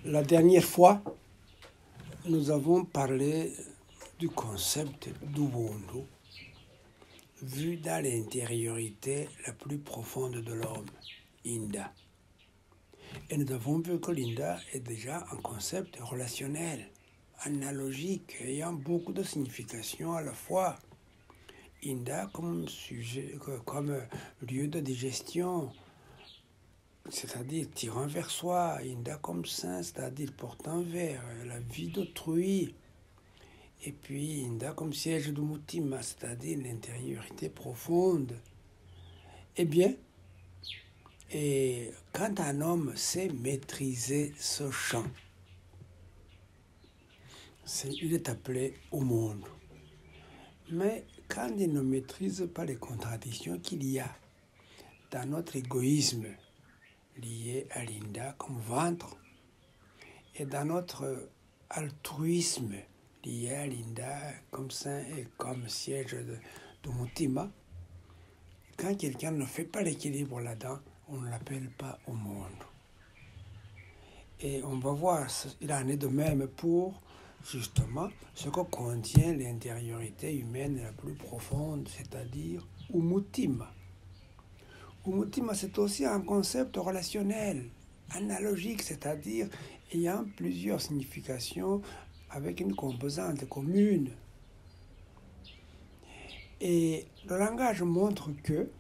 La dernière fois, nous avons parlé du concept d'Ubuntu vu dans l'intériorité la plus profonde de l'homme, Inda. Et nous avons vu que l'Inda est déjà un concept relationnel, analogique, ayant beaucoup de significations à la fois. Inda comme sujet, comme lieu de digestion, c'est-à-dire tirant vers soi, Inda comme saint, c'est-à-dire portant vers la vie d'autrui, et puis Inda comme siège de Mutima, c'est-à-dire l'intériorité profonde. Eh bien, et quand un homme sait maîtriser ce champ, il est appelé au monde. Mais quand il ne maîtrise pas les contradictions qu'il y a dans notre égoïsme lié à l'Inda comme ventre et dans notre altruisme lié à l'Inda comme sein et comme siège de Mutima, quand quelqu'un ne fait pas l'équilibre là-dedans, on ne l'appelle pas au monde. Et on va voir, il en est de même pour justement ce que contient l'intériorité humaine la plus profonde, c'est-à-dire Umutima. Umutima, c'est aussi un concept relationnel, analogique, c'est-à-dire ayant plusieurs significations avec une composante commune. Et le langage montre que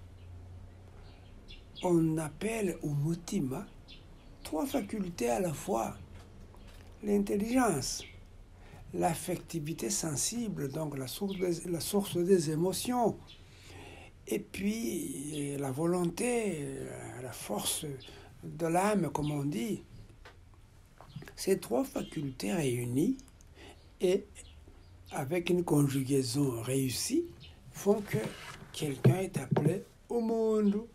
on appelle Umutima trois facultés à la fois. L'intelligence, l'affectivité sensible, donc la source des émotions, et puis la volonté, la force de l'âme, comme on dit. Ces trois facultés réunies et avec une conjugaison réussie font que quelqu'un est appelé au monde.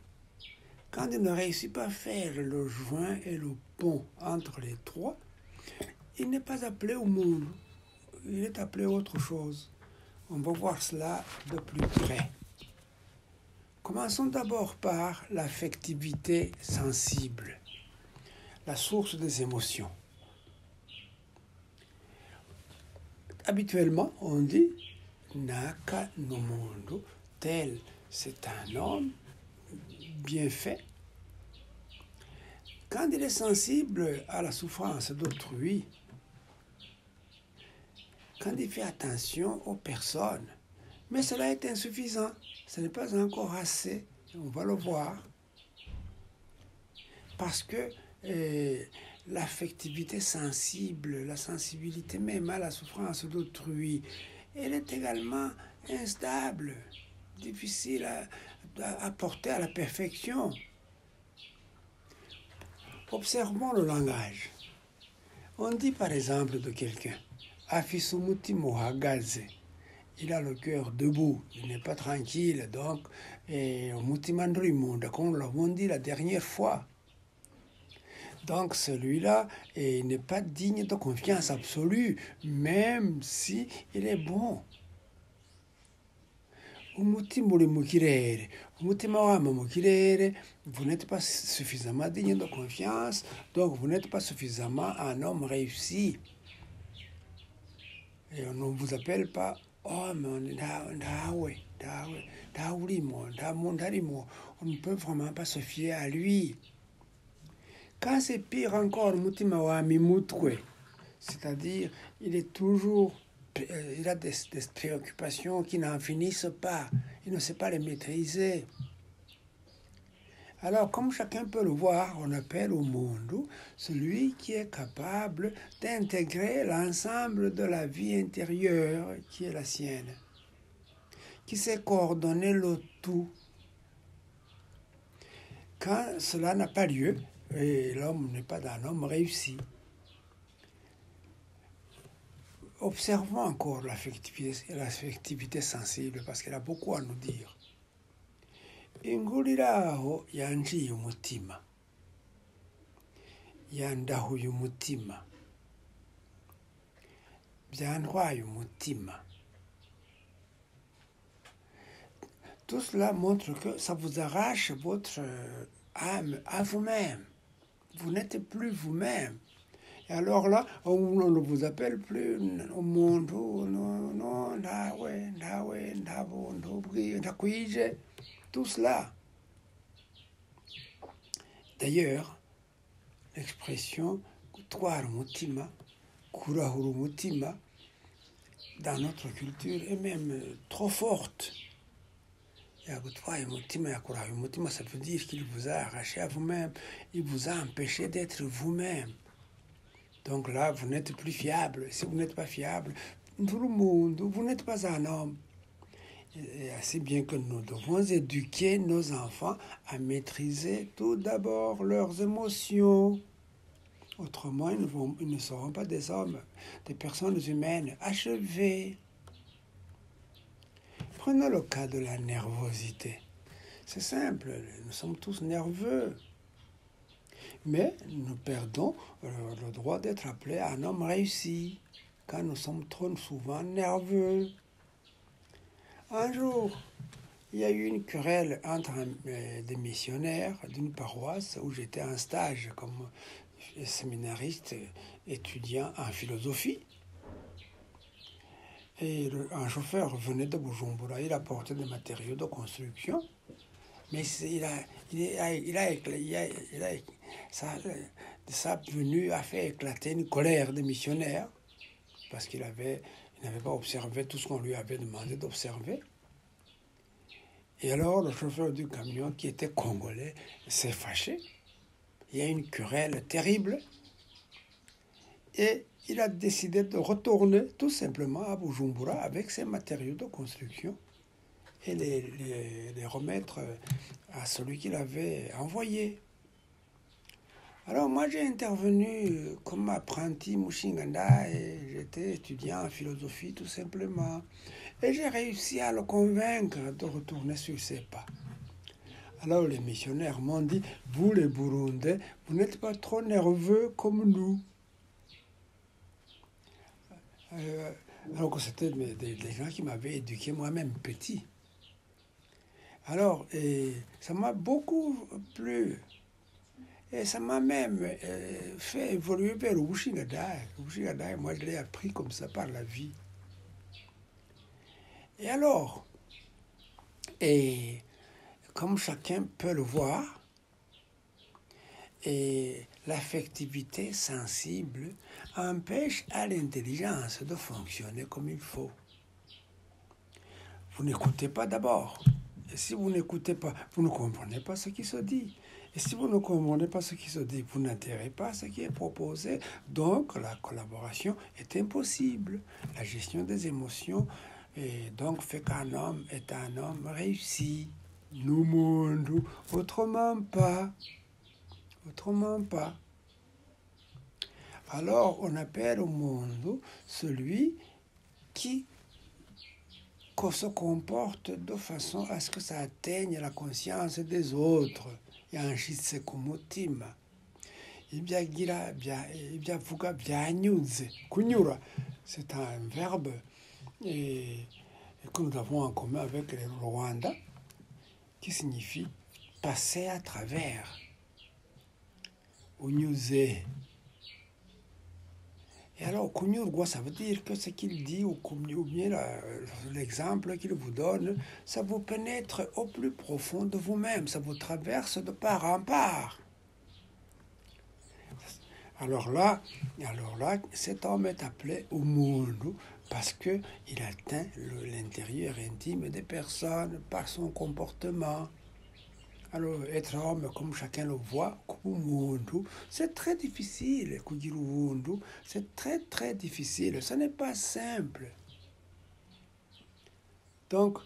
Quand il ne réussit pas à faire le joint et le pont entre les trois, il n'est pas appelé au monde. Il est appelé autre chose. On va voir cela de plus près. Commençons d'abord par l'affectivité sensible, la source des émotions. Habituellement, on dit Naka no Mondo, tel c'est un homme bien fait. Quand il est sensible à la souffrance d'autrui, quand il fait attention aux personnes, mais cela est insuffisant, ce n'est pas encore assez, on va le voir. Parce que l'affectivité sensible, la sensibilité même à la souffrance d'autrui, elle est également instable, difficile à porter à la perfection. Observons le langage. On dit par exemple de quelqu'un, Afisumuti Mohagaze, il a le cœur debout, il n'est pas tranquille, donc, Mutimandrimonda, comme nous l'avons dit la dernière fois. Donc celui-là n'est pas digne de confiance absolue, même si il est bon. Umutima uri mu kirere, umutima wama mu kirere, vous n'êtes pas suffisamment digne de confiance, donc vous n'êtes pas suffisamment un homme réussi. Et on ne vous appelle pas homme, on ne peut vraiment pas se fier à lui. Quand c'est pire encore, mutima wa mimutwe, c'est-à-dire il est toujours, il a des préoccupations qui n'en finissent pas, il ne sait pas les maîtriser. Alors, comme chacun peut le voir, on appelle au monde celui qui est capable d'intégrer l'ensemble de la vie intérieure qui est la sienne, qui sait coordonner le tout. Quand cela n'a pas lieu, et l'homme n'est pas un homme réussi. Observons encore l'affectivité sensible parce qu'elle a beaucoup à nous dire. Inguriraho yanjiye umutima, yandahuye umutima, byantwaye umutima. Tout cela montre que ça vous arrache votre âme à vous-même. Vous n'êtes plus vous-même. Et alors là, on ne vous appelle plus au monde, non, non, tout cela. D'ailleurs, l'expression gutwara umutima, kurahura umutima, dans notre culture est même trop forte. Yagutwaye umutima, yakurahuye umutima, ça veut dire qu'il vous a arraché à vous-même, il vous a empêché d'être vous-même. Donc là, vous n'êtes plus fiable. Si vous n'êtes pas fiable, tout le monde, vous n'êtes pas un homme. Et assez bien que nous devons éduquer nos enfants à maîtriser tout d'abord leurs émotions. Autrement, ils ne seront pas des hommes, des personnes humaines achevées. Prenons le cas de la nervosité. C'est simple, nous sommes tous nerveux. Mais nous perdons le droit d'être appelé un homme réussi, quand nous sommes trop souvent nerveux. Un jour, il y a eu une querelle entre des missionnaires d'une paroisse où j'étais en stage comme séminariste étudiant en philosophie. Et un chauffeur venait de Bujumbura, il apportait des matériaux de construction, mais sa venue a fait éclater une colère des missionnaires parce qu'il n'avait pas observé tout ce qu'on lui avait demandé d'observer. Et alors le chauffeur du camion, qui était congolais, s'est fâché. Il y a une querelle terrible et il a décidé de retourner tout simplement à Bujumbura avec ses matériaux de construction et les remettre à celui qu'il avait envoyé. Alors moi j'ai intervenu comme apprenti Mushinganda et j'étais étudiant en philosophie tout simplement. Et j'ai réussi à le convaincre de retourner sur ses pas. Alors les missionnaires m'ont dit, vous les Burundais, vous n'êtes pas trop nerveux comme nous. Alors que c'était des gens qui m'avaient éduqué moi-même petit. Alors, ça m'a beaucoup plu. Et ça m'a même fait évoluer vers le Wushingadai. Le Wushingadai, moi, je l'ai appris comme ça par la vie. Et alors, comme chacun peut le voir, l'affectivité sensible empêche à l'intelligence de fonctionner comme il faut. Vous n'écoutez pas d'abord. Et si vous n'écoutez pas, vous ne comprenez pas ce qui se dit. Et si vous ne comprenez pas ce qui se dit, vous n'adhérez pas à ce qui est proposé. Donc, la collaboration est impossible. La gestion des émotions donc fait qu'un homme est un homme réussi. Nous, monde, autrement pas. Autrement pas. Alors, on appelle au monde celui qui se comporte de façon à ce que ça atteigne la conscience des autres. Yanshitse ku mutima. Ibyo avuga byanyuze. Kunyura, c'est un verbe que nous avons en commun avec le Rwanda, qui signifie passer à travers. Unyuze. Et alors, kunyurwa, ça veut dire que ce qu'il dit, ou bien l'exemple qu'il vous donne, ça vous pénètre au plus profond de vous-même, ça vous traverse de part en part. Alors là, cet homme est appelé au monde parce qu'il atteint l'intérieur intime des personnes par son comportement. Alors, être homme, comme chacun le voit, c'est très difficile. C'est très, très difficile. Ce n'est pas simple. Donc,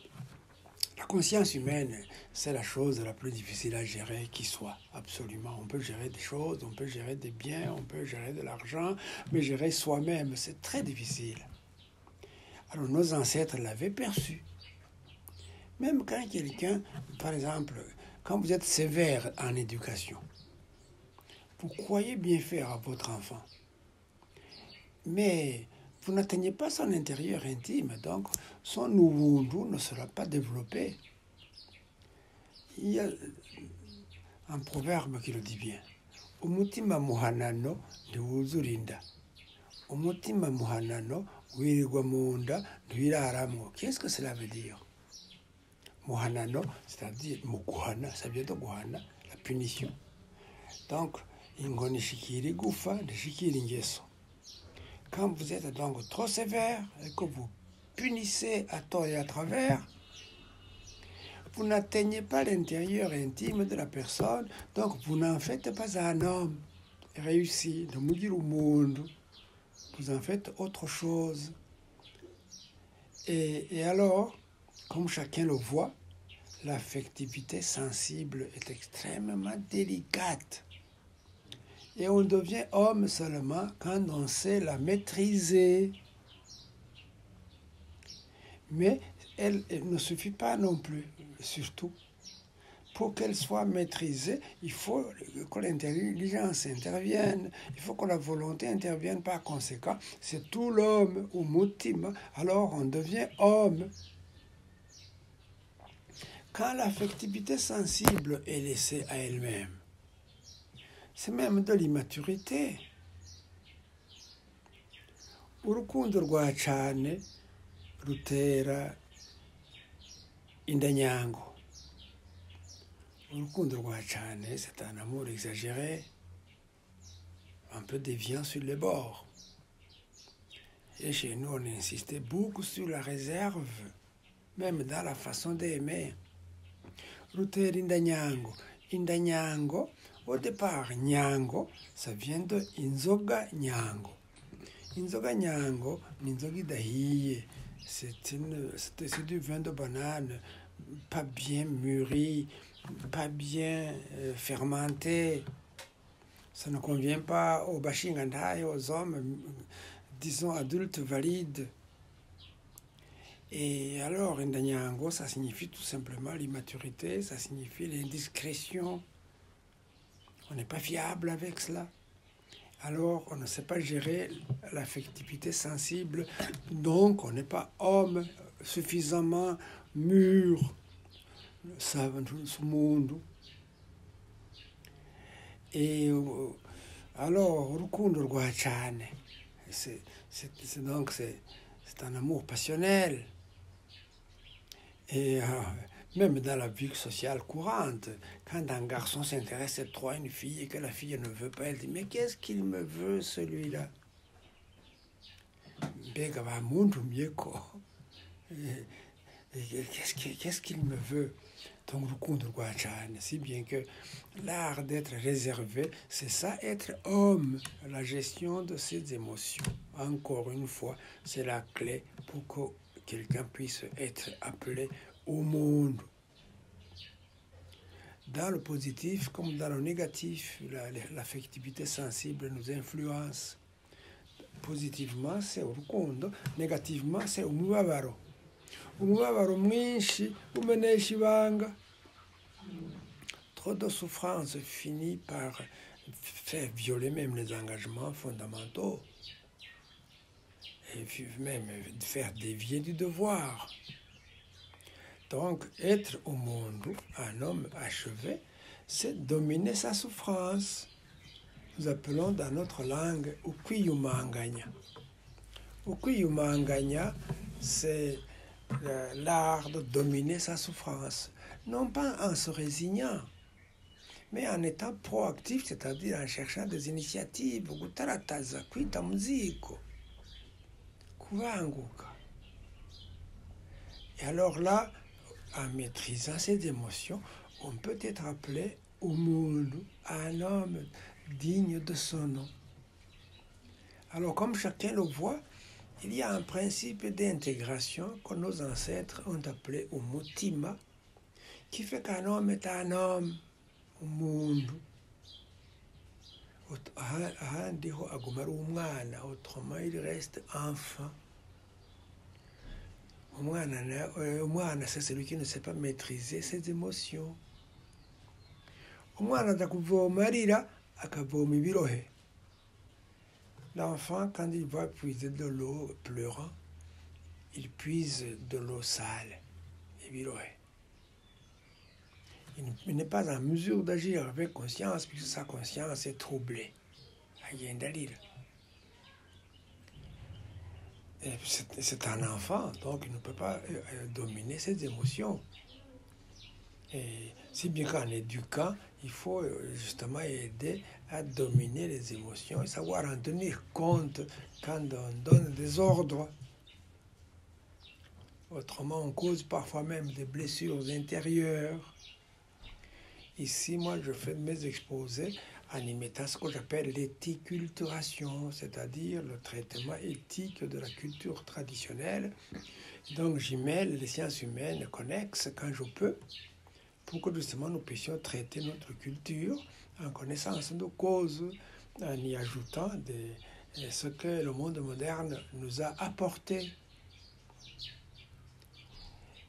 la conscience humaine, c'est la chose la plus difficile à gérer qui soit, absolument. On peut gérer des choses, on peut gérer des biens, on peut gérer de l'argent, mais gérer soi-même, c'est très difficile. Alors, nos ancêtres l'avaient perçu. Même quand quelqu'un, par exemple, quand vous êtes sévère en éducation, vous croyez bien faire à votre enfant, mais vous n'atteignez pas son intérieur intime, donc son ubuntu ne sera pas développé. Il y a un proverbe qui le dit bien. umutima muhanano ntiwuzura inda, umutima muhanano wirirwa mu nda ntiwiraramwo. Qu'est-ce que cela veut dire? Muhanano, c'est-à-dire muguhana, ça vient de guhana, la punition. Donc, ingoni shikiri gufa, shikiri ingeso. Quand vous êtes donc trop sévère et que vous punissez à tort et à travers, vous n'atteignez pas l'intérieur intime de la personne, donc vous n'en faites pas un homme réussi, de mugir au monde. Vous en faites autre chose. Et alors, comme chacun le voit, l'affectivité sensible est extrêmement délicate. Et on devient homme seulement quand on sait la maîtriser. Mais elle ne suffit pas non plus, surtout. Pour qu'elle soit maîtrisée, il faut que l'intelligence intervienne, il faut que la volonté intervienne. Par conséquent, c'est tout l'homme ou mutima, alors on devient homme. Quand l'affectivité sensible est laissée à elle-même, c'est même de l'immaturité. Urukundo rwa cane rutera indanyango. Urukundo rwa cane, c'est un amour exagéré, un peu déviant sur les bords. Et chez nous, on insistait beaucoup sur la réserve, même dans la façon d'aimer. Rutera indanyango. Indanyango, au départ, nyango, ça vient de inzoga nyango. Inzoga nyango, ni inzoga idahiye. C'est du vin de banane, pas bien mûri, pas bien fermenté. Ça ne convient pas aux bashingantai, aux hommes, disons adultes valides. Et alors, indanyango, ça signifie tout simplement l'immaturité, ça signifie l'indiscrétion. On n'est pas fiable avec cela. Alors, on ne sait pas gérer l'affectivité sensible, donc on n'est pas homme suffisamment mûr. Ce monde. Et alors, urukundo rwa cane, c'est un amour passionnel. Et même dans la vie sociale courante, quand un garçon s'intéresse trop à une fille et que la fille ne veut pas, elle dit « Mais qu'est-ce qu'il me veut, celui-là ?» Qu'est-ce qu'il me veut? Donc, rukundo rwa cane, si bien que l'art d'être réservé, c'est ça, être homme, la gestion de ses émotions. Encore une fois, c'est la clé pour que quelqu'un puisse être appelé au monde. Dans le positif comme dans le négatif, l'affectivité sensible nous influence. Positivement, c'est urukundo, négativement, c'est umubabaro. Umubabaro mwinshi umenesha ibanga. Trop de souffrance finit par faire violer même les engagements fondamentaux et même faire dévier du devoir. Donc, être au monde, un homme achevé, c'est dominer sa souffrance. Nous appelons dans notre langue ukwiyumanganya. Ukwiyumanganya, c'est l'art de dominer sa souffrance. Non pas en se résignant, mais en étant proactif, c'est-à-dire en cherchant des initiatives, gutarataza, kwita muziko, kubanguka. Et alors là, en maîtrisant ses émotions, on peut être appelé au monde, un homme digne de son nom. Alors, comme chacun le voit, il y a un principe d'intégration que nos ancêtres ont appelé umutima, qui fait qu'un homme est un homme au monde. Autrement, il reste enfant. C'est celui qui ne sait pas maîtriser ses émotions. L'enfant, quand il va puiser de l'eau pleurant, il puise de l'eau sale. il n'est pas en mesure d'agir avec conscience puisque sa conscience est troublée. C'est un enfant, donc il ne peut pas dominer ses émotions. Et si bien qu'en éduquant, il faut justement aider à dominer les émotions et savoir en tenir compte quand on donne des ordres. Autrement, on cause parfois même des blessures intérieures. Ici, moi, je fais mes exposés en imitant ce que j'appelle l'éthiculturation, c'est-à-dire le traitement éthique de la culture traditionnelle. Donc, j'y mêle les sciences humaines connexes quand je peux, pour que justement nous puissions traiter notre culture en connaissance de cause, en y ajoutant ce que le monde moderne nous a apporté.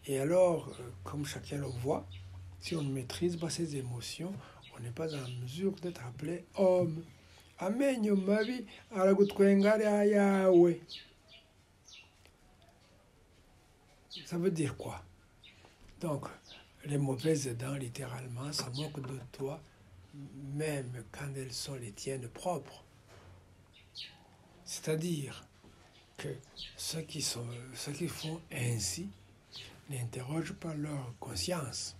Et alors, comme chacun le voit, si on ne maîtrise pas ses émotions, on n'est pas en mesure d'être appelé homme. Amenyo mabi aragutwenga yawe. Ça veut dire quoi? Donc, les mauvaises dents, littéralement, se moquent de toi, même quand elles sont les tiennes propres. C'est-à-dire que ceux qui font ainsi n'interrogent pas leur conscience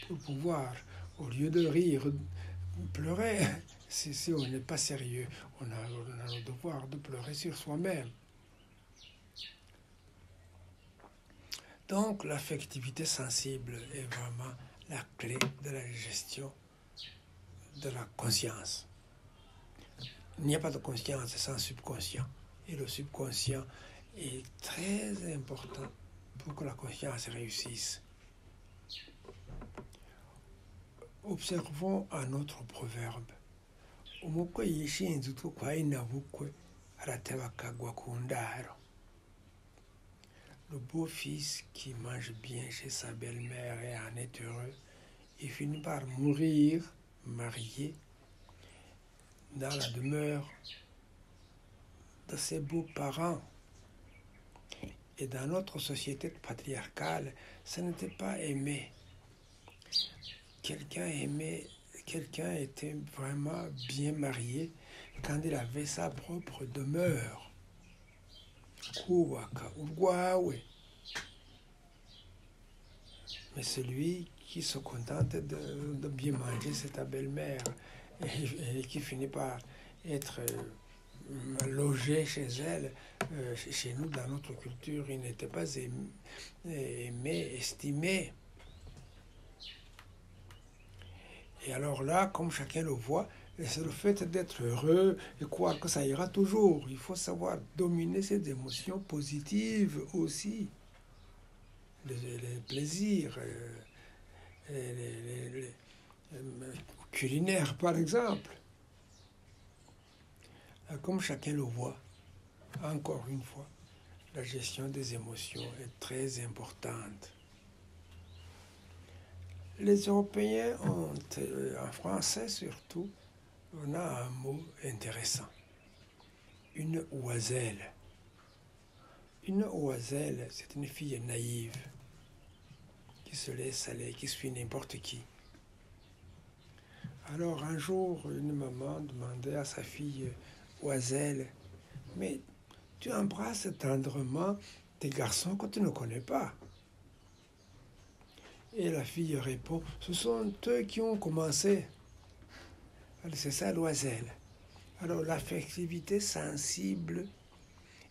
pour pouvoir, au lieu de rire, pleurer. Si on n'est pas sérieux, on a le devoir de pleurer sur soi-même. Donc, l'affectivité sensible est vraiment la clé de la gestion de la conscience. Il n'y a pas de conscience sans subconscient. Et le subconscient est très important pour que la conscience réussisse. Observons un autre proverbe. Umukwe yishinze utwo inabukwe arateba akagwa ku ndaro. Le beau-fils qui mange bien chez sa belle-mère et en est heureux, il finit par mourir marié dans la demeure de ses beaux-parents. Et dans notre société patriarcale, ça n'était pas aimé. Quelqu'un était vraiment bien marié quand il avait sa propre demeure. Mais celui qui se contente de bien manger, c'est ta belle-mère, et qui finit par être logé chez elle, chez nous, dans notre culture, il n'était pas aimé, estimé. Et alors là, comme chacun le voit, c'est le fait d'être heureux et croire que ça ira toujours. Il faut savoir dominer ces émotions positives aussi. Les plaisirs, les culinaires par exemple. Comme chacun le voit, encore une fois, la gestion des émotions est très importante. Les Européens ont, en français surtout, on a un mot intéressant. Une oiselle. Une oiselle, c'est une fille naïve qui se laisse aller, qui suit n'importe qui. Alors un jour, une maman demandait à sa fille oiselle, mais tu embrasses tendrement des garçons que tu ne connais pas. Et la fille répond, ce sont eux qui ont commencé. C'est ça l'oiselle. Alors l'affectivité sensible,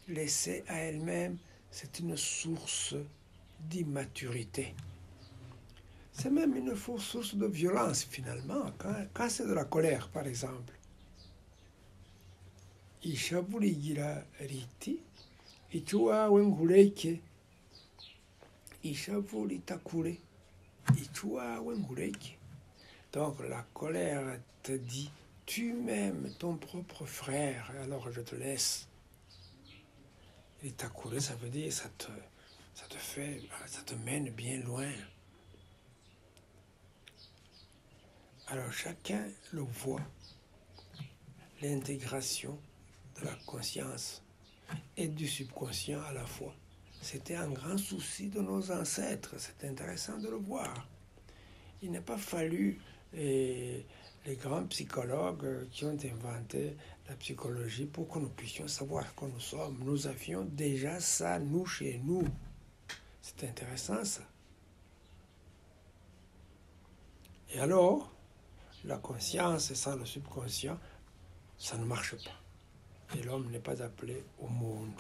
laissée à elle-même, c'est une source d'immaturité. C'est même une source de violence finalement, quand c'est de la colère par exemple. Ishavu rigira riti, icyo uwawe nkureke, ishavu ritakure, icyo uwawe nkureke. Donc la colère te dit, tu m'aimes ton propre frère, alors je te laisse. Ritakure, ça veut dire, ça te mène bien loin. Alors chacun le voit, l'intégration de la conscience et du subconscient à la fois. C'était un grand souci de nos ancêtres, c'est intéressant de le voir. Il n'a pas fallu les grands psychologues qui ont inventé la psychologie pour que nous puissions savoir ce que nous sommes. Nous avions déjà ça, nous, chez nous. C'est intéressant, ça. Et alors, la conscience sans le subconscient, ça ne marche pas. Et l'homme n'est pas appelé au monde.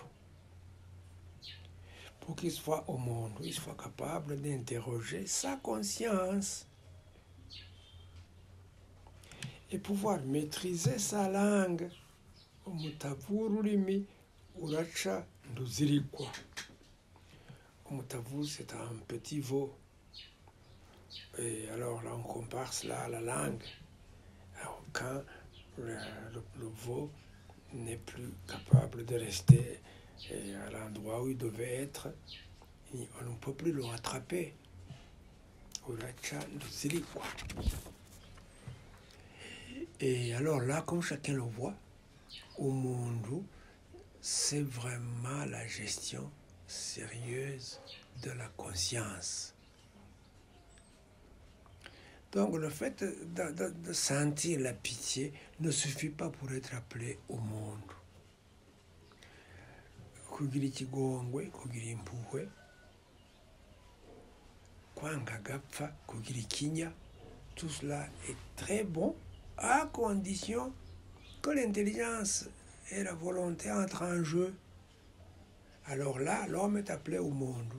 Pour qu'il soit au monde, il soit capable d'interroger sa conscience et pouvoir maîtriser sa langue. Umutavu w'ururimi uraca nduzirikwa. Umutavu, c'est un petit veau. Et alors là, on compare cela à la langue. Alors, quand le veau n'est plus capable de rester à l'endroit où il devait être, on ne peut plus le rattraper. Uraca nduzirikwa. Et alors là, comme chacun le voit, au monde, c'est vraiment la gestion sérieuse de la conscience. Donc le fait de sentir la pitié ne suffit pas pour être appelé au monde. Kugira ikigongwe, kugira impuhwe, kwanga agapfa, kugira ikinya, tout cela est très bon à condition que l'intelligence et la volonté entrent en jeu. Alors là, l'homme est appelé au monde.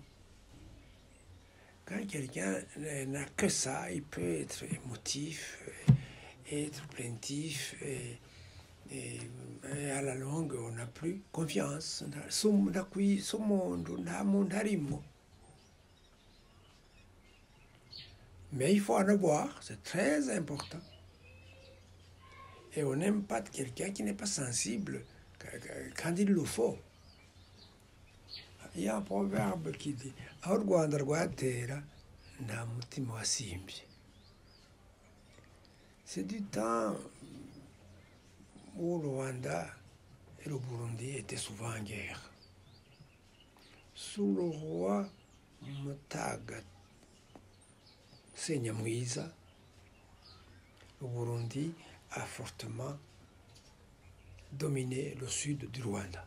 Quand quelqu'un n'a que ça, il peut être émotif, être plaintif, et à la longue, on n'a plus confiance. Mais il faut en avoir, c'est très important. Et on n'aime pas quelqu'un qui n'est pas sensible quand il le faut. Il y a un proverbe qui dit « Aho u Rwanda rwatera, nta mutima wasimbye ». C'est du temps où le Rwanda et le Burundi étaient souvent en guerre. Sous le roi Mutaga Senyamwiza, le Burundi a fortement dominé le sud du Rwanda.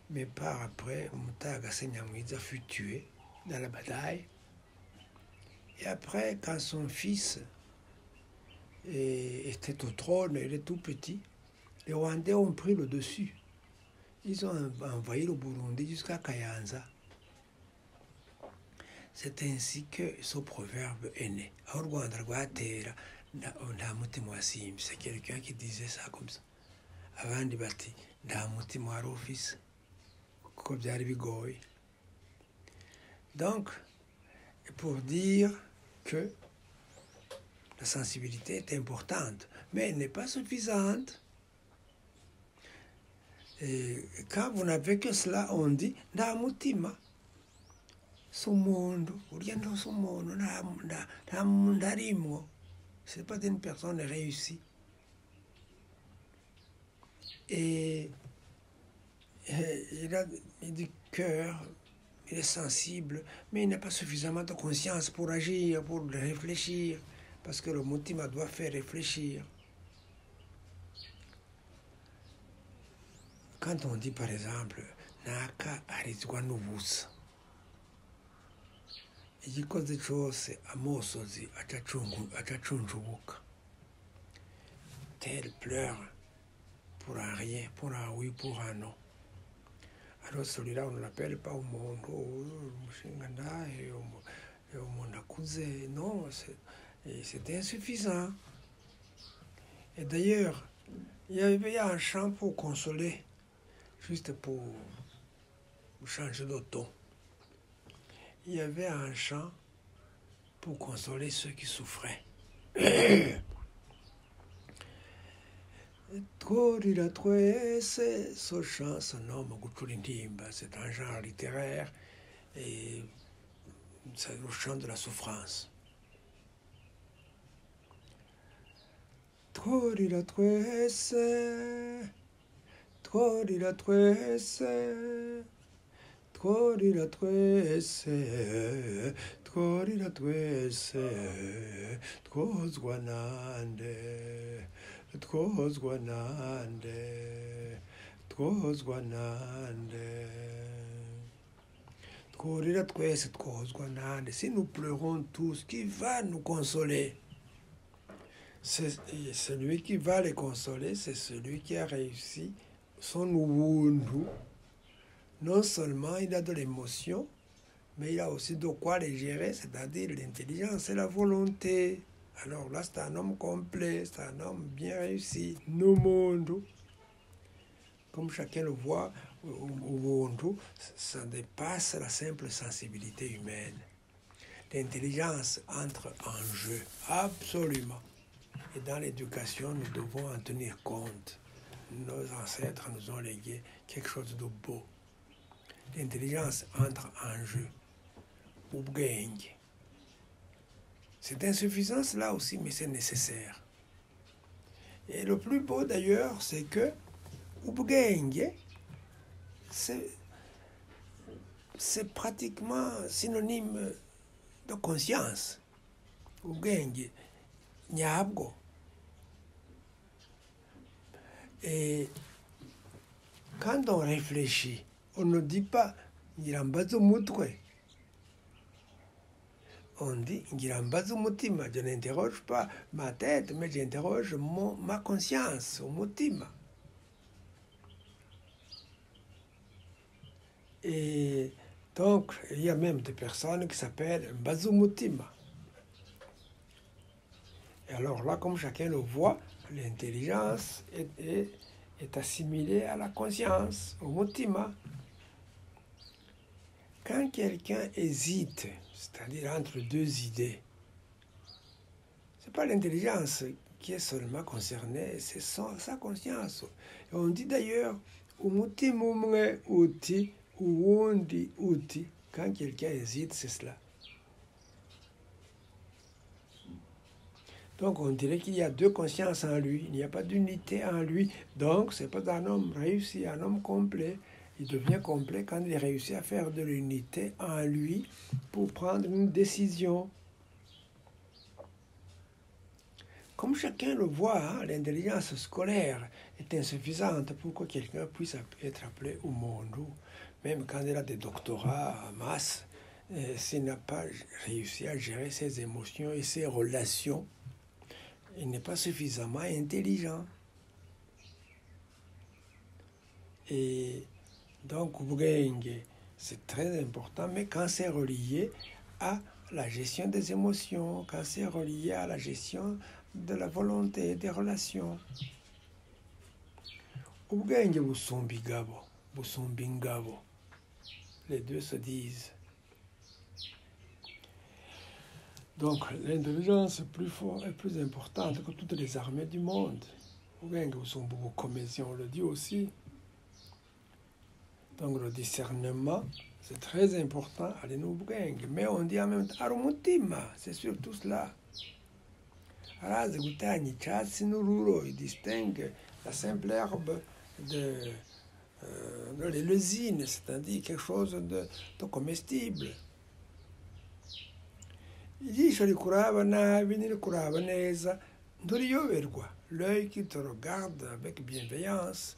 Mais par après, Mutaga Senyamwiza fut tué dans la bataille. Et après, quand son fils était au trône, il est tout petit, les Rwandais ont pris le dessus. Ils ont envahi le Burundi jusqu'à Kayanza. C'est ainsi que ce proverbe est né. Aho u Rwanda rwatera, nta mutima wasimbye. C'est quelqu'un qui disait ça comme ça. Abandi bati, nta mutima wari ufise. Kuko byari bigoye. Donc, pour dire que la sensibilité est importante, mais elle n'est pas suffisante. Et quand vous n'avez que cela, on dit « nta mutima s'umuntu urya s'umuntu nta muntu arimwo ». Ce n'est pas une personne réussie. Et il a du cœur, il est sensible, mais il n'a pas suffisamment de conscience pour agir, pour réfléchir, parce que le mutima doit faire réfléchir. Quand on dit par exemple naka arizwa n'ubusa, igikoze cyose amosozi acacunjubuka, tel pleure pour un rien, pour un oui, pour un non. Alors celui-là, on ne l'appelle pas au monde, non, c'est insuffisant. Et d'ailleurs, il y a un chant pour consoler, juste pour changer de ton. Il y avait un chant pour consoler ceux qui souffraient. Tworira twese, ce chant se nomme Gucurintimba. C'est un genre littéraire et c'est le chant de la souffrance. Tworira twese, tworira twese, tworira twese tworira twese twozwa nande twozwa nande twozwa nande tworira twese twozwa nande. Si nous pleurons tous, qui va nous consoler? Celui qui va les consoler, c'est celui qui a réussi son ubuntu. Non seulement il a de l'émotion, mais il a aussi de quoi les gérer, c'est-à-dire l'intelligence et la volonté. Alors là, c'est un homme complet, c'est un homme bien réussi. No monde, comme chacun le voit, ubuntu, ça dépasse la simple sensibilité humaine. L'intelligence entre en jeu, absolument. Et dans l'éducation, nous devons en tenir compte. Nos ancêtres nous ont légué quelque chose de beau. L'intelligence entre en jeu. Ubwenge. C'est insuffisant cela aussi, mais c'est nécessaire. Et le plus beau d'ailleurs, c'est que ubwenge, c'est pratiquement synonyme de conscience. Ubwenge, nyabwo. Et quand on réfléchit, on ne dit pas ngirambaza umutwe. On dit ngirambaza umutima. Je n'interroge pas ma tête, mais j'interroge ma conscience, umutima. Et donc, il y a même des personnes qui s'appellent mbaza umutima. Et alors là, comme chacun le voit, l'intelligence est assimilée à la conscience, au mutima. Quand quelqu'un hésite, c'est-à-dire entre deux idées, ce n'est pas l'intelligence qui est seulement concernée, c'est sa conscience. Et on dit d'ailleurs, umutima umwe uti, uwundi uti. Quand quelqu'un hésite, c'est cela. Donc on dirait qu'il y a deux consciences en lui, il n'y a pas d'unité en lui. Donc ce n'est pas un homme réussi, un homme complet. Il devient complet quand il réussit à faire de l'unité en lui pour prendre une décision. Comme chacun le voit, hein, l'intelligence scolaire est insuffisante pour que quelqu'un puisse être appelé au monde. Même quand il a des doctorats en masse, s'il n'a pas réussi à gérer ses émotions et ses relations, il n'est pas suffisamment intelligent. Et donc, ubwenge, c'est très important, mais quand c'est relié à la gestion des émotions, quand c'est relié à la gestion de la volonté, des relations. Ubwenge busumba igabo, busumba ingabo. Les deux se disent. Donc, l'intelligence est plus forte et plus importante que toutes les armées du monde. Ubwenge busumba ubukomezi, on le dit aussi. Donc le discernement, c'est très important à l'ubwenge. Mais on dit en même temps, arumutima, c'est surtout cela. Arazi gutanya icyatsi n'ururo, il distingue la simple herbe de l'éleusyne, c'est-à-dire quelque chose de comestible. Ijisho rikuraba nabi n'irikuraba neza, nturiyoberwa. L'œil qui te regarde avec bienveillance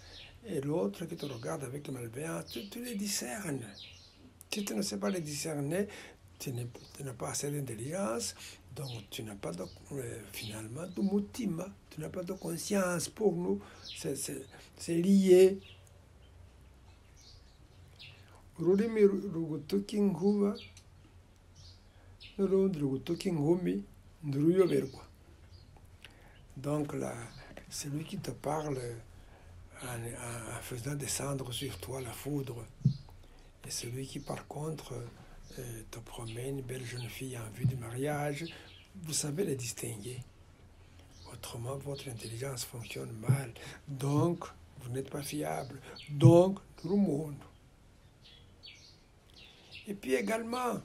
et l'autre qui te regarde avec malveillance, tu les discernes. Si tu ne sais pas les discerner, tu n'as pas assez d'intelligence, donc tu n'as pas finalement de mutima, tu n'as pas de conscience. Pour nous, c'est lié. Ururimi rugutuka inkuba n'urundi rugutuka inkumi ntiruyoberwa. Donc là, celui qui te parle en faisant descendre sur toi la foudre, et celui qui par contre te promet une belle jeune fille en vue du mariage, vous savez les distinguer. Autrement, votre intelligence fonctionne mal. Donc, vous n'êtes pas fiable. Donc, tout le monde. Et puis également,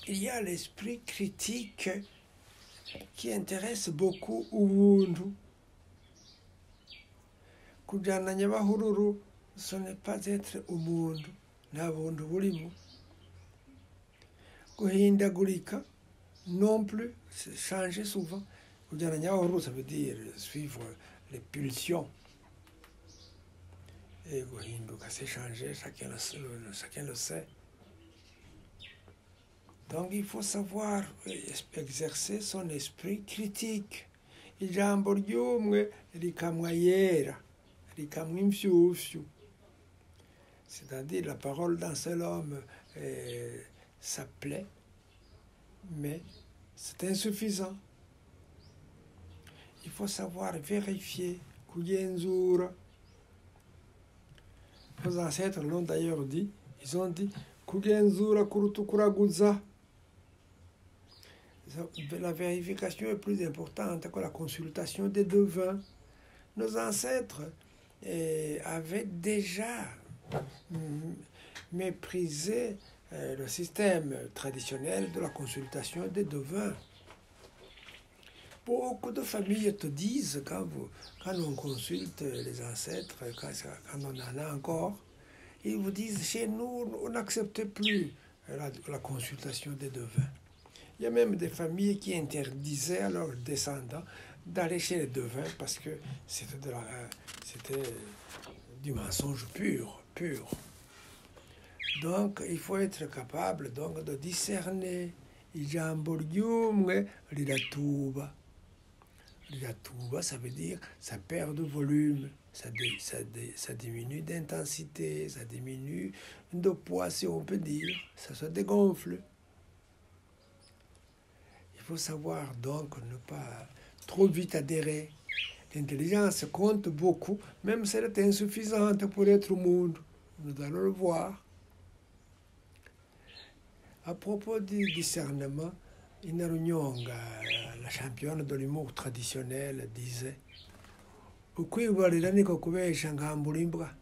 il y a l'esprit critique qui intéresse beaucoup ubuntu. Kujana nyabahururu, ce n'est pas être umuntu. nta buntu burimo. Guhindagurika non plus, c'est changer souvent. Kujyana nyahoro, ça veut dire suivre les pulsions. Et guhinduka, c'est changer, chacun le sait. Donc il faut savoir exercer son esprit critique. Ijambo ry'umwe rikamwa yera, rikamwa imfyufyu. C'est-à-dire la parole d'un seul homme, ça plaît, mais c'est insuffisant. Il faut savoir vérifier, kugenzura. Nos ancêtres l'ont d'ailleurs dit, ils ont dit kugenzura kuruta kuraguza. La vérification est plus importante que la consultation des devins. Nos ancêtres avaient déjà méprisé le système traditionnel de la consultation des devins. Beaucoup de familles te disent, quand on consulte les ancêtres, quand on en a encore, ils vous disent, chez nous, on n'accepte plus la consultation des devins. Il y a même des familles qui interdisaient à leurs descendants d'aller chez les devins parce que c'était du mensonge pur. Donc, il faut être capable donc, de discerner. Ijambo ry'umwe riratuba. Riratuba, ça veut dire ça perd de volume, ça diminue d'intensité, ça diminue de poids, si on peut dire, ça se dégonfle. Il faut savoir donc ne pas trop vite adhérer. L'intelligence compte beaucoup, même si elle est insuffisante pour être au monde. Nous allons le voir. À propos du discernement, Ina Runyonga, la championne de l'humour traditionnel, disait ukwibarira niko kubesha nkambura imbwa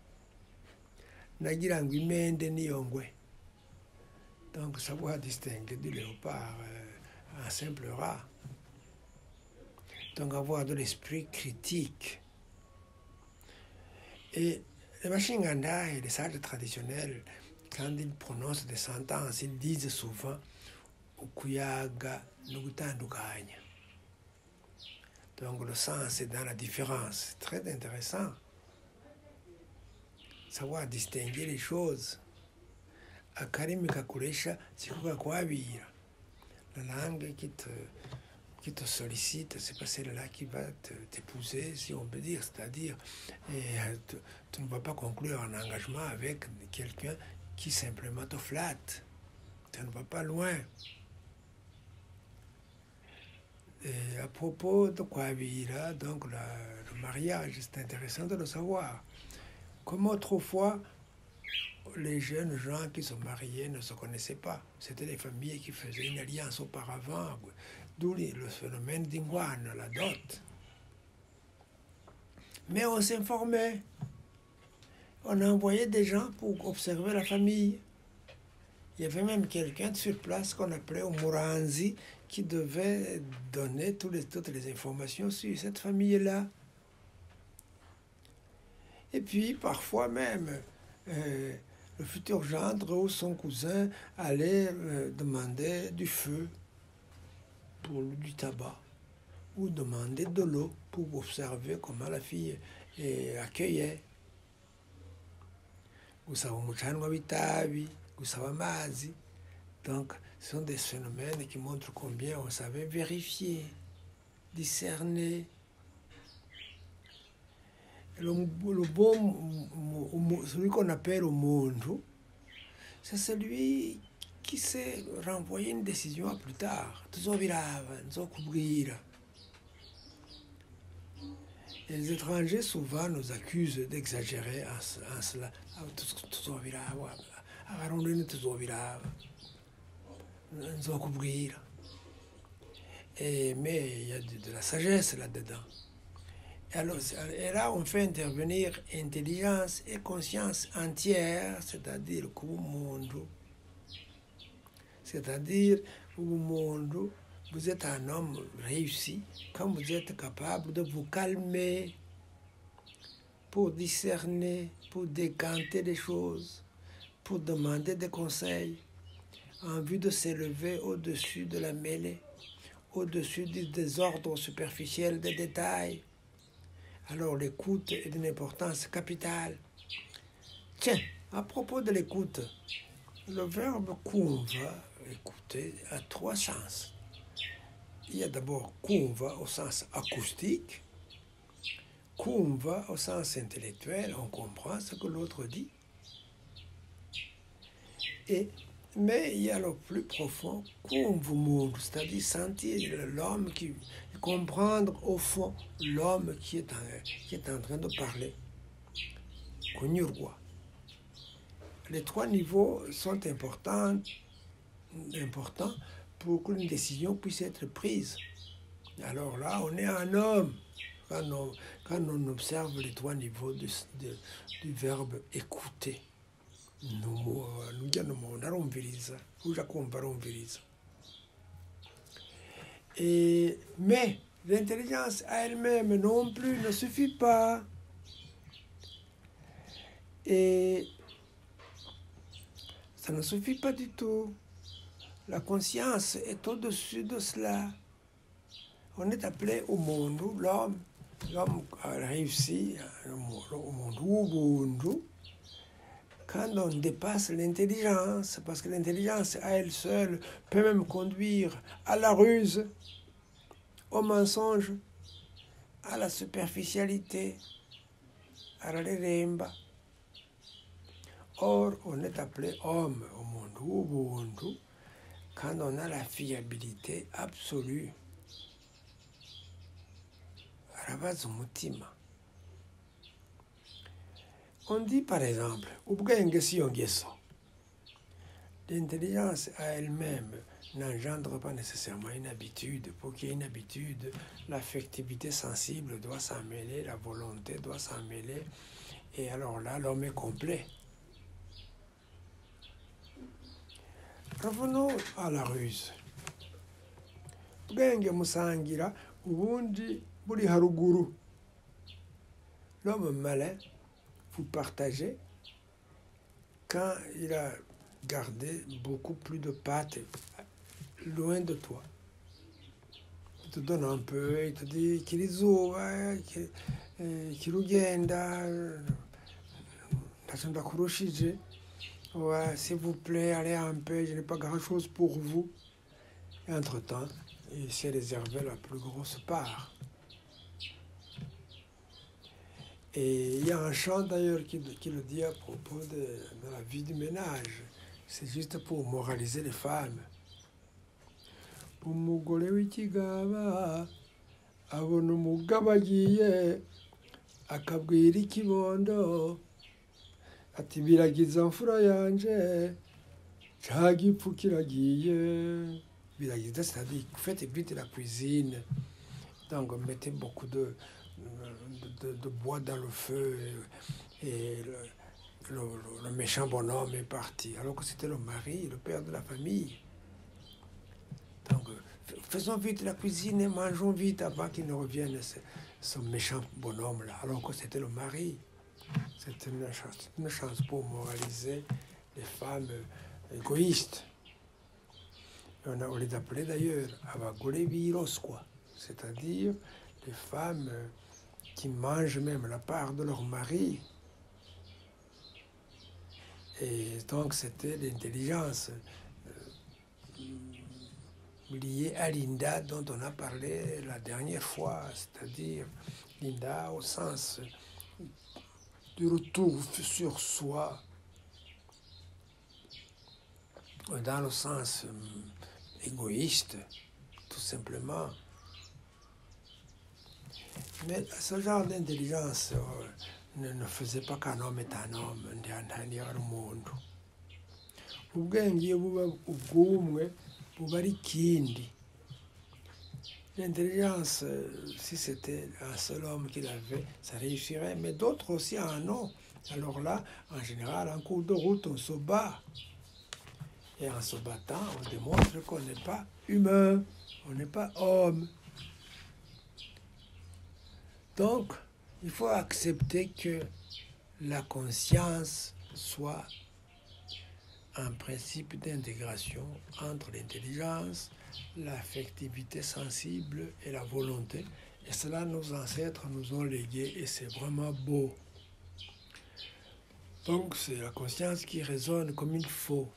nagira ngo imende niyo ngwe. Donc savoir distinguer du léopard un simple rat. Donc avoir de l'esprit critique. Et les Mashinganda et les sages traditionnels, quand ils prononcent des sentences, ils disent souvent ukuyaga no gutandukanya. Donc le sens est dans la différence. C'est très intéressant. Savoir distinguer les choses. Akarimi kakuresha siko kakwabira. La langue qui te sollicite, c'est pas celle-là qui va t'épouser, si on peut dire. C'est-à-dire, tu ne vas pas conclure un engagement avec quelqu'un qui simplement te flatte. Ça ne va pas loin. Et à propos de Kwabira, donc le mariage, c'est intéressant de le savoir. Comme autrefois, les jeunes gens qui se mariaient ne se connaissaient pas. C'était les familles qui faisaient une alliance auparavant, d'où le phénomène d'Ingwan, la dot. Mais on s'informait. On envoyait des gens pour observer la famille. Il y avait même quelqu'un sur place qu'on appelait Umuranzi qui devait donner toutes les informations sur cette famille-là. Et puis, parfois même, le futur gendre ou son cousin allait demander du feu pour du tabac ou demander de l'eau pour observer comment la fille accueillait. Gusaba umucanwa w'itabi, gusaba amazi. Donc, ce sont des phénomènes qui montrent combien on savait vérifier, discerner. Celui qu'on appelle Umuntu, c'est celui qui sait renvoyer une décision à plus tard. Et les étrangers souvent nous accusent d'exagérer en cela. Mais il y a de la sagesse là-dedans. Et là, on fait intervenir intelligence et conscience entière, c'est-à-dire Kumundu. C'est-à-dire, Kumundu, vous êtes un homme réussi quand vous êtes capable de vous calmer pour discerner, pour décanter les choses, pour demander des conseils en vue de s'élever au-dessus de la mêlée, au-dessus du désordre superficiel des détails. Alors l'écoute est d'une importance capitale. Tiens, à propos de l'écoute, le verbe kumva, écouter, a trois sens. Il y a d'abord kumva au sens acoustique, kumva au sens intellectuel, on comprend ce que l'autre dit. Mais il y a le plus profond, kumvumundu, c'est-à-dire sentir l'homme, comprendre au fond l'homme qui est en train de parler. Kunyurwa. Les trois niveaux sont importants pour qu'une décision puisse être prise. Alors là, on est un homme quand on observe les trois niveaux du verbe écouter. Mais l'intelligence à elle-même non plus ne suffit pas. Et ça ne suffit pas du tout. La conscience est au-dessus de cela. On est appelé au monde, l'homme a réussi au monde quand on dépasse l'intelligence, parce que l'intelligence à elle seule peut même conduire à la ruse, au mensonge, à la superficialité, à la leremba. Or, on est appelé homme au monde quand on a la fiabilité absolue. Arabaza umutima. On dit par exemple, ubwenge si yongeso. L'intelligence à elle-même n'engendre pas nécessairement une habitude. Pour qu'il y ait une habitude, l'affectivité sensible doit s'en mêler, la volonté doit s'en mêler. Et alors là, l'homme est complet. Revenons à la ruse. Ubwenge musangira, ubundi buri haruguru. L'homme malin, vous partagez quand il a gardé beaucoup plus de pattes loin de toi. Il te donne un peu, il te dit qu'il ugenda, ouais, s'il vous plaît, allez un peu, je n'ai pas grand-chose pour vous. Et entre-temps, il s'est réservé la plus grosse part. Et il y a un chant d'ailleurs qui le dit à propos de la vie du ménage. C'est juste pour moraliser les femmes. Umugore w'ikigaba abona umugabo agiye akabwira ikibondo ati biragiza mfura yanje ca gipfu kiragiye. Biragiza, c'est-à-dire faites vite la cuisine. Donc mettez beaucoup de bois dans le feu et le méchant bonhomme est parti, alors que c'était le mari, le père de la famille. Donc faisons vite la cuisine et mangeons vite avant qu'il ne revienne ce méchant bonhomme-là, alors que c'était le mari. C'est une chance pour moraliser les femmes égoïstes. On les appelait d'ailleurs abagore biroswa, c'est-à-dire les femmes qui mangent même la part de leur mari. Et donc c'était l'intelligence liée à Linda dont on a parlé la dernière fois, c'est-à-dire Linda au sens du retour sur soi, dans le sens égoïste, tout simplement. Mais ce genre d'intelligence ne faisait pas qu'un homme est un homme, ndihantanira umuntu. Ubwenge iyo buba ubwumwe buba ari ikindi. L'intelligence, si c'était un seul homme qui l'avait, ça réussirait, mais d'autres aussi en ont. Alors là, en général, en cours de route, on se bat. Et en se battant, on démontre qu'on n'est pas humain, on n'est pas homme. Donc, il faut accepter que la conscience soit un principe d'intégration entre l'intelligence, l'affectivité sensible et la volonté. Et cela, nos ancêtres nous ont légué et c'est vraiment beau. Donc, c'est la conscience qui résonne comme il faut.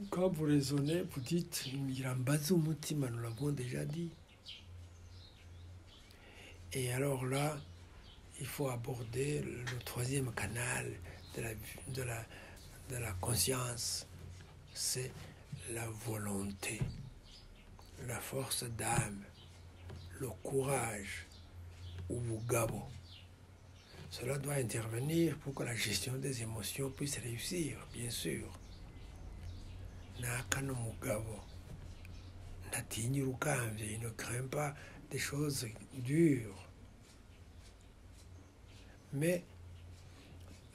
Quand vous raisonnez, vous dites Mirambazu Mutima, nous l'avons déjà dit. Et alors là, il faut aborder le troisième canal de la conscience, c'est la volonté, la force d'âme, le courage, ou Mugabo. Cela doit intervenir pour que la gestion des émotions puisse réussir, bien sûr. Nakano Mugabo. Natinyi Rukamvye, il ne craint pas des choses dures. Mais,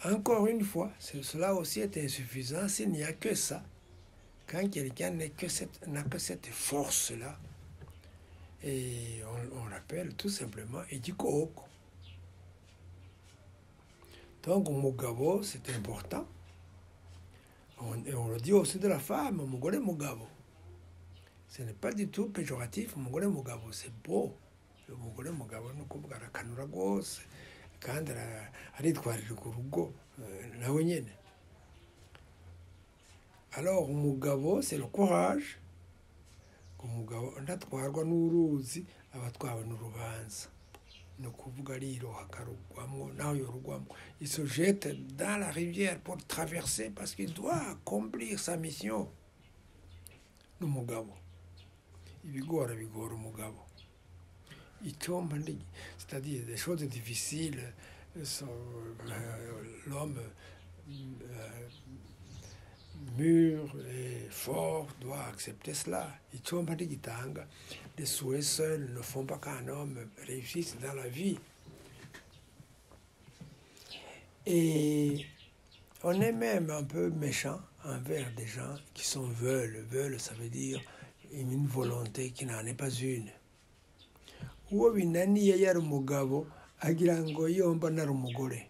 encore une fois, cela aussi est insuffisant s'il n'y a que ça. Quand quelqu'un n'a que cette force-là, et on l'appelle tout simplement Ejikoko. Donc, Mugabo, c'est important. Et on le dit aussi de la femme, Mugore Mugabo. Ce n'est pas du tout péjoratif, Mugore Mugabo, c'est beau. Le Mugore Mugabo, nous avons arakanura rwose, kandi aritwarira ku rugo nawe nyine. Alors, umugabo, c'est le courage. Umugabo ndatwarwa n'uruzi, abatwawe n'urubanza. Ni ukuvuga ariroha akarugwamo, nawe yorugwamo. Il se jette dans la rivière pour traverser parce qu'il doit accomplir sa mission. N'umugabo. Ibigora bigora umugabo. C'est-à-dire des choses difficiles, l'homme mûr et fort doit accepter cela. Les souhaits seuls ne font pas qu'un homme réussisse dans la vie. Et on est même un peu méchant envers des gens qui sont veulent. Veulent, ça veut dire une volonté qui n'en est pas une. Uwo binaniye yari umugabo agira ngo yomba nari umugore.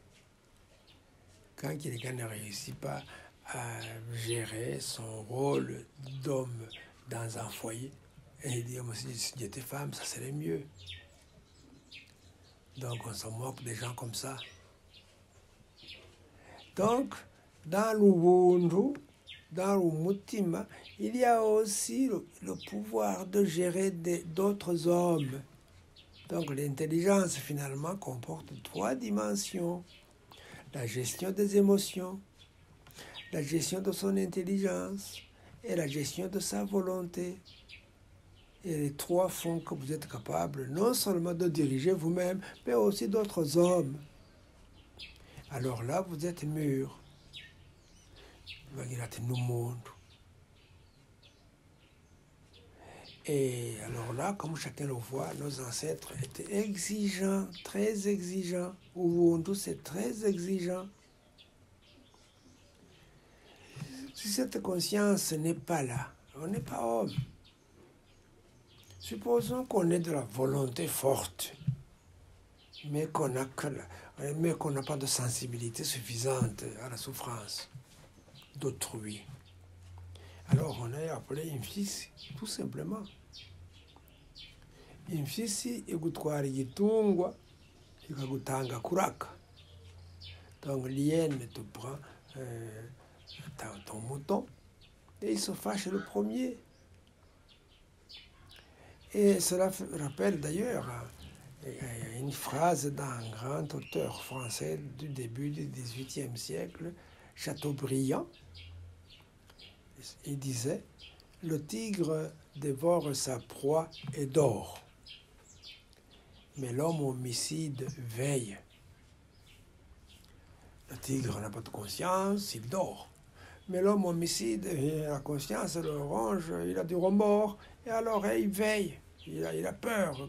Quand quelqu'un ne réussit pas à gérer son rôle d'homme dans un foyer, et il dit, si j'étais femme, ça serait mieux. Donc on se moque des gens comme ça. Donc, dans l'Ubuntu, dans le Mutima, il y a aussi le pouvoir de gérer d'autres hommes. Donc l'intelligence finalement comporte 3 dimensions. La gestion des émotions, la gestion de son intelligence et la gestion de sa volonté. Et les 3 font que vous êtes capable non seulement de diriger vous-même, mais aussi d'autres hommes. Alors là, vous êtes mûr. Et alors là, comme chacun le voit, nos ancêtres étaient exigeants, très exigeants. Ubuntu, c'est très exigeant. Si cette conscience n'est pas là, on n'est pas homme. Supposons qu'on ait de la volonté forte, mais qu'on n'a pas de sensibilité suffisante à la souffrance d'autrui. Alors on est appelé imphysi, tout simplement. Imphysi igutwara igitungwa ikagutanga kuraka. Donc l'hyène te prend ton mouton et il se fâche le premier. Et cela rappelle d'ailleurs une phrase d'un grand auteur français du début du XVIIIe siècle, Chateaubriand. Il disait « Le tigre dévore sa proie et dort, mais l'homme homicide veille. » Le tigre n'a pas de conscience, il dort. Mais l'homme homicide, il a la conscience, le ronge, il a du remords, et alors il veille, il a peur.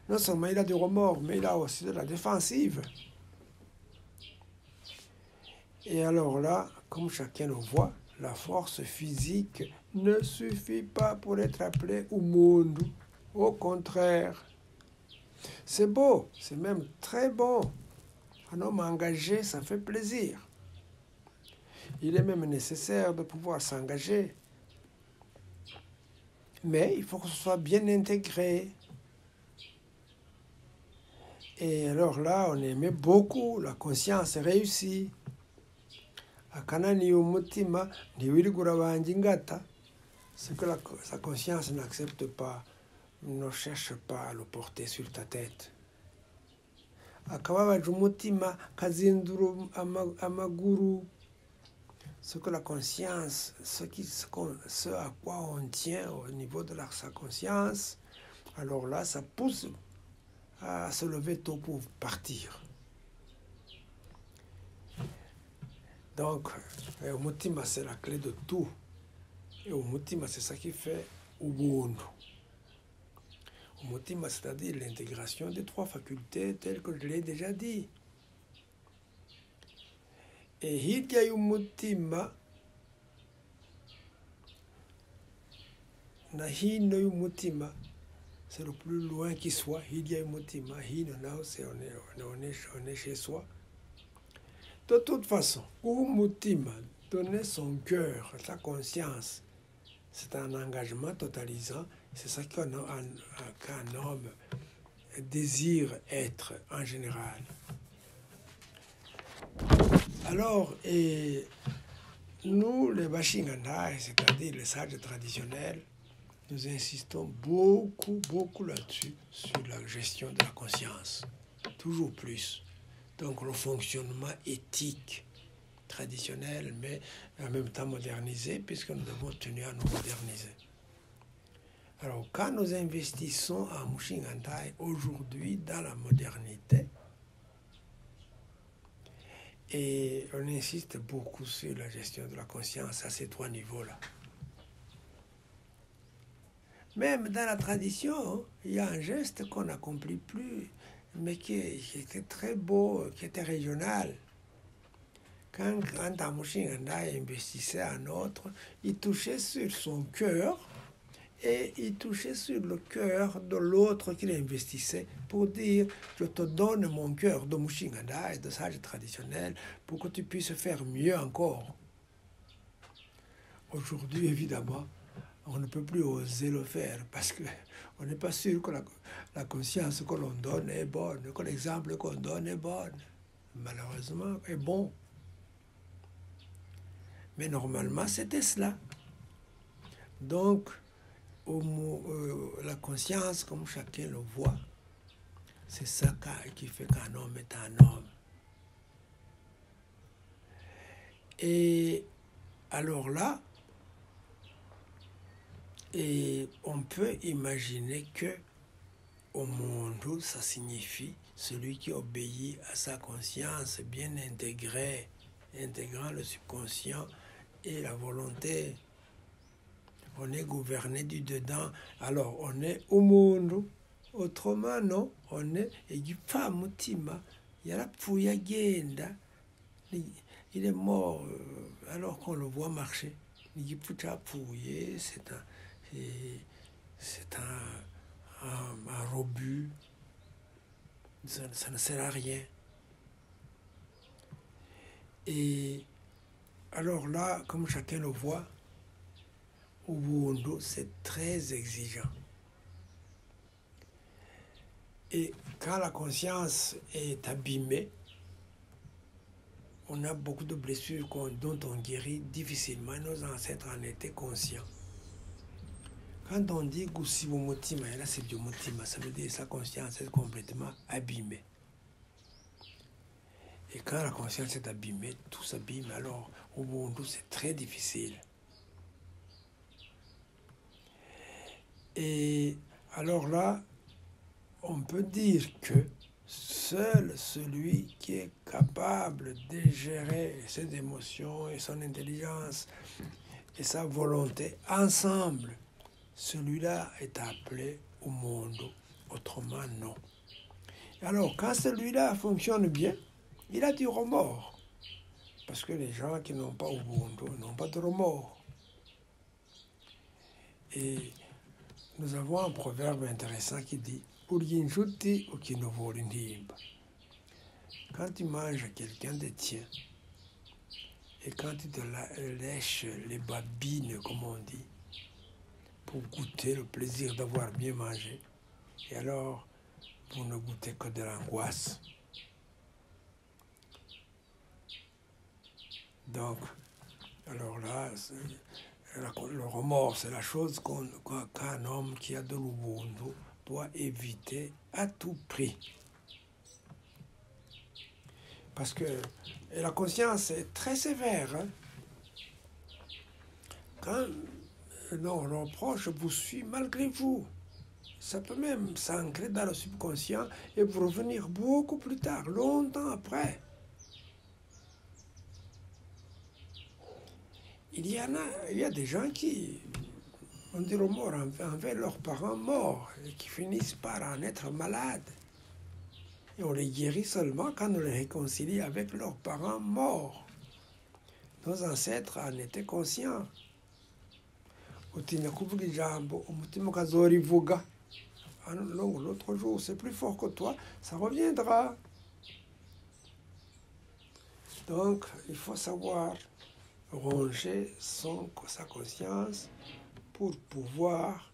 Non seulement il a du remords, mais il a aussi de la défensive. Et alors là, comme chacun le voit, la force physique ne suffit pas pour être appelé Umundu. Au contraire, c'est beau, c'est même très bon. Un homme engagé, ça fait plaisir. Il est même nécessaire de pouvoir s'engager. Mais il faut que ce soit bien intégré. Et alors là, on aimait beaucoup la conscience réussie. Akanani umutima ntiwirigura banjingata. Ce que sa conscience n'accepte pas, ne cherche pas à le porter sur ta tête. Akababaje umutima kazindura amaguru. Ce que la conscience, ce à quoi on tient au niveau de sa conscience, alors là, ça pousse à se lever tôt pour partir. Donc, umutima, c'est la clé de tout. Et umutima, c'est ça qui fait ubuntu. Umutima, c'est-à-dire l'intégration des trois facultés telles que je l'ai déjà dit. Et hirya y'umutima na hino y'umutima, c'est le plus loin qui soit. Hirya y'umutima, hino nao c'est on est chez soi. De toute façon, umutima, donner son cœur, sa conscience, c'est un engagement totalisant. C'est ça qu'un homme désire être en général. Alors, nous, les Bashingantai, c'est-à-dire les sages traditionnels, nous insistons beaucoup là-dessus, sur la gestion de la conscience, toujours plus. Donc le fonctionnement éthique traditionnel, mais en même temps modernisé, puisque nous avons tenu à nous moderniser. Alors, quand nous investissons en Mushingantai aujourd'hui dans la modernité, et on insiste beaucoup sur la gestion de la conscience à ces trois niveaux-là. Même dans la tradition, il y a un geste qu'on n'accomplit plus, mais qui était très beau, qui était régional. Quand un Mushingantai investissait un autre, il touchait sur son cœur et il touchait sur le cœur de l'autre qu'il investissait pour dire « Je te donne mon cœur de Mushingantai, de sage traditionnel, pour que tu puisses faire mieux encore. » Aujourd'hui, évidemment, on ne peut plus oser le faire parce qu'on n'est pas sûr que la conscience que l'on donne est bonne, que l'exemple qu'on donne est bon. Malheureusement, est bon. Mais normalement, c'était cela. Donc, la conscience, comme chacun le voit, c'est ça qui fait qu'un homme est un homme. Et alors là, on peut imaginer que au monde, ça signifie celui qui obéit à sa conscience bien intégrée, intégrant le subconscient et la volonté. On est gouverné du dedans, alors on est au monde. Autrement, non, on est igipfa mutima, yarapfuye agenda, il est mort alors qu'on le voit marcher. Igipfu capfuye, c'est un rebut, ça ne sert à rien. Et alors là, comme chacun le voit, Ubuntu, c'est très exigeant. Et quand la conscience est abîmée, on a beaucoup de blessures dont on guérit difficilement. Nos ancêtres en étaient conscients. Quand on dit Gusibu Mutima, et là c'est du Mutima, ça veut dire que sa conscience est complètement abîmée. Et quand la conscience est abîmée, tout s'abîme. Alors, Ubuntu, c'est très difficile. Et alors là, on peut dire que seul celui qui est capable de gérer ses émotions et son intelligence et sa volonté ensemble, celui-là est appelé au monde, autrement non. Alors, quand celui-là fonctionne bien, il a du remords. Parce que les gens qui n'ont pas Ubuntu n'ont pas de remords. Et nous avons un proverbe intéressant qui dit « Urinshuti ukinovori ndimba ». Quand tu manges quelqu'un de tien Et quand tu te lèches les babines, comme on dit, pour goûter le plaisir d'avoir bien mangé, et alors vous ne goûtez que de l'angoisse. Donc, alors là, le remords, c'est la chose qu'un homme qui a de l'ubuntu doit éviter à tout prix. Parce que la conscience est très sévère. Hein? Quand nos reproches vous suivent malgré vous, ça peut même s'ancrer dans le subconscient et vous revenir beaucoup plus tard, longtemps après. Il y a des gens qui ont des remords envers leurs parents morts et qui finissent par en être malades. Et on les guérit seulement quand on les réconcilie avec leurs parents morts. Nos ancêtres en étaient conscients. L'autre jour, c'est plus fort que toi, ça reviendra. Donc, il faut savoir ronger sa conscience pour pouvoir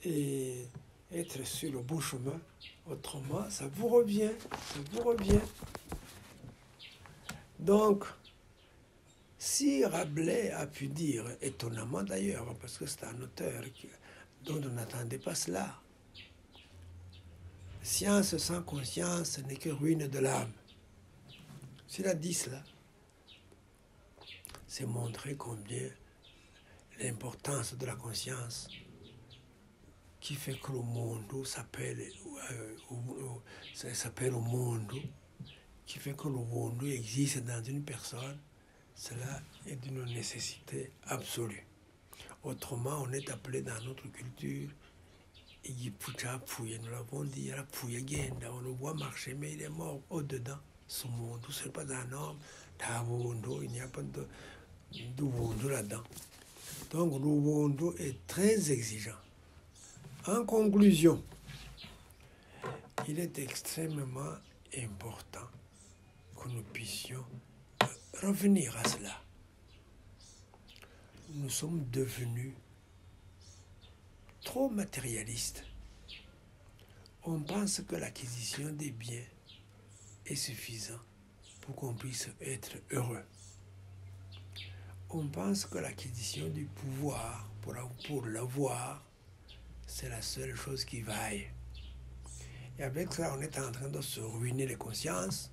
être sur le bon chemin. Autrement, ça vous revient. Donc, si Rabelais a pu dire, étonnamment d'ailleurs, parce que c'est un auteur dont on n'attendait pas cela, science sans conscience n'est que ruine de l'âme. S'il a dit cela, c'est montrer combien l'importance de la conscience qui fait que le monde s'appelle au monde, qui fait que le monde existe dans une personne, cela est d'une nécessité absolue. Autrement, on est appelé dans notre culture, nous l'avons dit, on le voit marcher, mais il est mort au-dedans. Ce monde, ce n'est pas un homme, il n'y a pas de monde là-dedans. Donc, le monde est très exigeant. En conclusion, il est extrêmement important que nous puissions revenir à cela. Nous sommes devenus trop matérialistes. On pense que l'acquisition des biens est suffisant pour qu'on puisse être heureux. On pense que l'acquisition du pouvoir, pour l'avoir, c'est la seule chose qui vaille. Et avec ça, on est en train de se ruiner les consciences.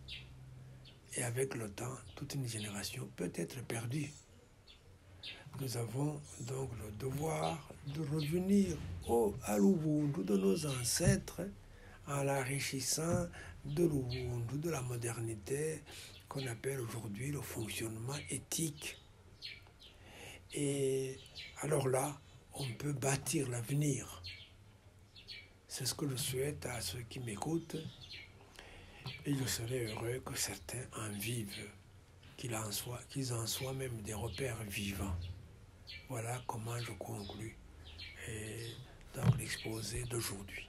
Et avec le temps, toute une génération peut être perdue. Nous avons donc le devoir de revenir à l'Ubuntu de nos ancêtres en l'enrichissant de l'Ubuntu, de la modernité qu'on appelle aujourd'hui le fonctionnement éthique. Et alors là, on peut bâtir l'avenir. C'est ce que je souhaite à ceux qui m'écoutent. Et je serais heureux que certains en vivent, qu'ils en soient même des repères vivants. Voilà comment je conclus dans l'exposé d'aujourd'hui.